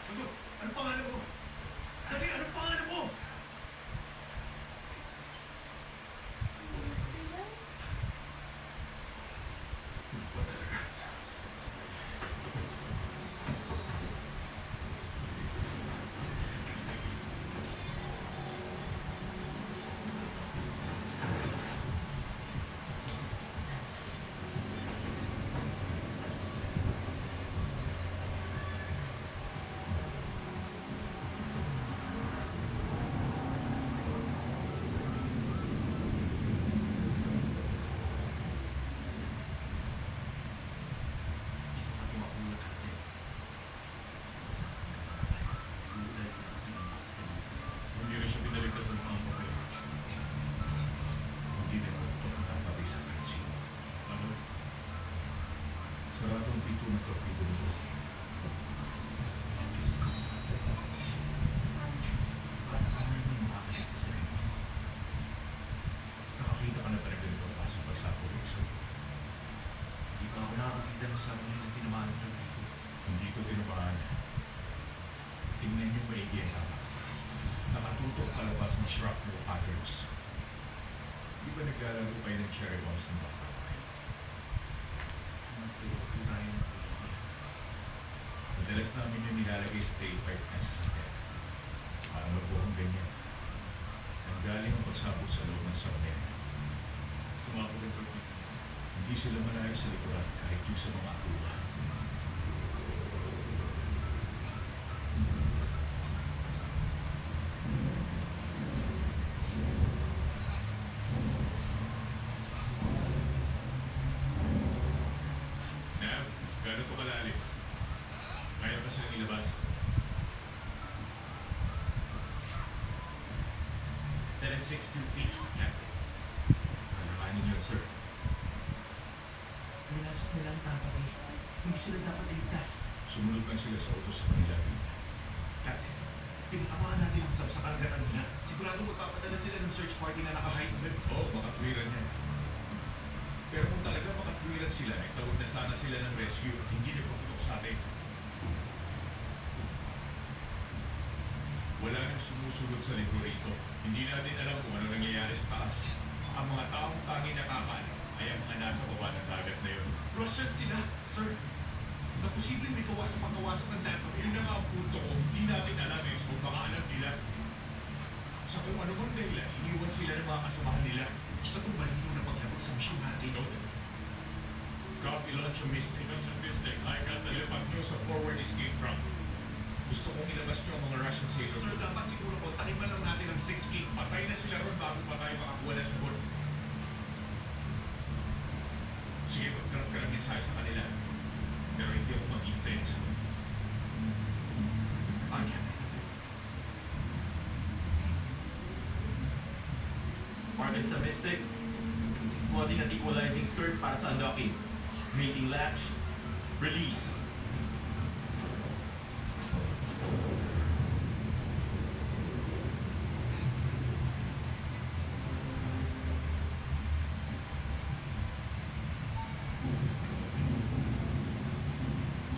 Sagot! Ano pangalan mo? Dali, ano pangalan mo? Ano ba talaga? Isa pa tumakulot natin. Siguro dahil sa kasi ng vaccine. Hindi rin siya pinaligtas ng mga papel. Hindi na ito ang tatapay sa kansi. Ano? Saradong pito ng torpedo nito. Paano yung makakaligtas sa rin? Nakakita ka na talaga nito ang pasok pagsako ng iso. Hindi pa ako nakakita ng sarili ng tinamaan ko dito. Hindi ko tinamaan. Tingnan niyo maigi ang tama. Nakatutok palabas ng shrapnel patterns. Di ba naglalaro kayo ng cherry bombs ng bata? Natuturayan ng paligid. Madalas namin yung nilalagay sa tail pipe na sasakyan. Parang mabuhang ganyan. Nanggaling ang pagsabot sa loob ng sakyan. Sumabot ang torpedo. Hindi sila malayo sa likuran kahit yung sa mga akuha. Nav, gano'n ko kalalim? Kaya pa silang ilabas? 762 feet, Captain. Alamanin yun, sir. Nilasok nila ang tatabi. Hindi sila dapat iligtas. Sumunod lang sila sa utos sa kanila. Captain, pinatamaan natin ang sab sa karagatan nila. Sigurado magpapadala sila ng search party na naka-hide. Oo, makatwiran yan. Pero kung talaga makatwiran sila, ay tawag na sana sila ng rescue. Hindi na paputok sa atin. Wala nang sumusunod sa libro rito. Hindi natin alam kung ano nangyayari sa taas. Ang mga taong tanging nakakaalam ay ang mga nasa baba ng dagat na yun. Russian sila, sir. Na posibleng may kawas sa pagkawasak ng dapat. Yun na nga ang punto ko. Hindi natin alam eh kung baka alam nila. Sa kung ano bang dahilan, iniwan sila ng mga kasamahan nila. Sa tumalino na paglabot sa misyon natin. Copy launch of Mystic. Launch of Mystic. I got the lipat nyo sa forward escape route. Gusto kong ilabas nyo ang mga Russian sailors. Sir, dapat siguro kontakin man lang natin ang 6 feet. Patay na sila ron bago pa tayo makakuha ng sagot. Sige, magkaroon ka ng mensahe sa kanila. Pero hindi ako mag-hintay ng sagot. Anya. Partner sa Mystic, coding at equalizing skirt para sa unlocking. Mating latch, release.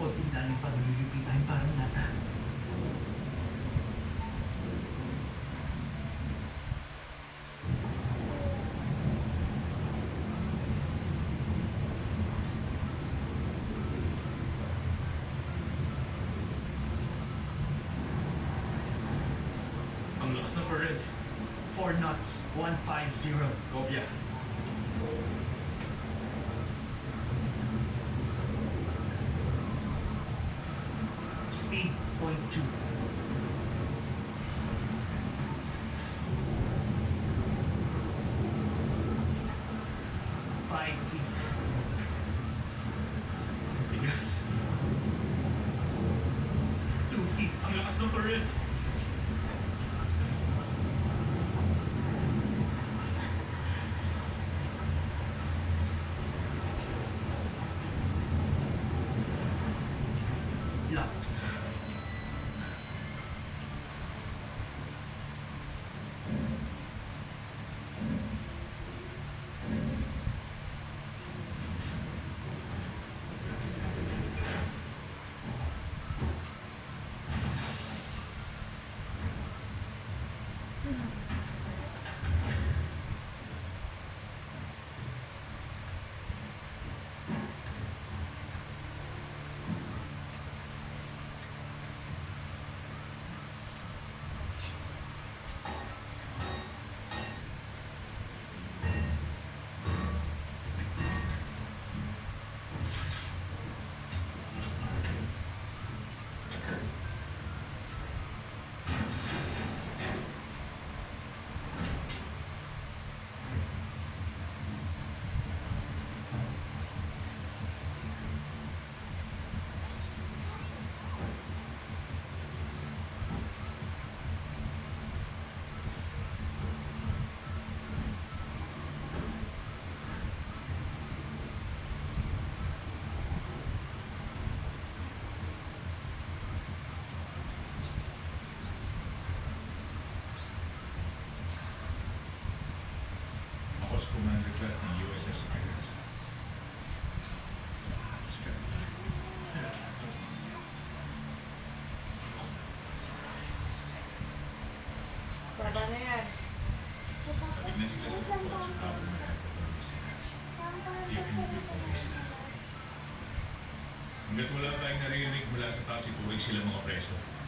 Konting daling pa nililipitan parang lata. Ang lakas na current. 4 knots, 150. Kopya. Speed, 0.2. 5 feet. Bigas. 2 feet. Ang lakas ng current. Locked. na sila sa doktor sa tawag na you can do this. Hanggat wala tayong naririnig mula sa taas, ituwig sila mga preso.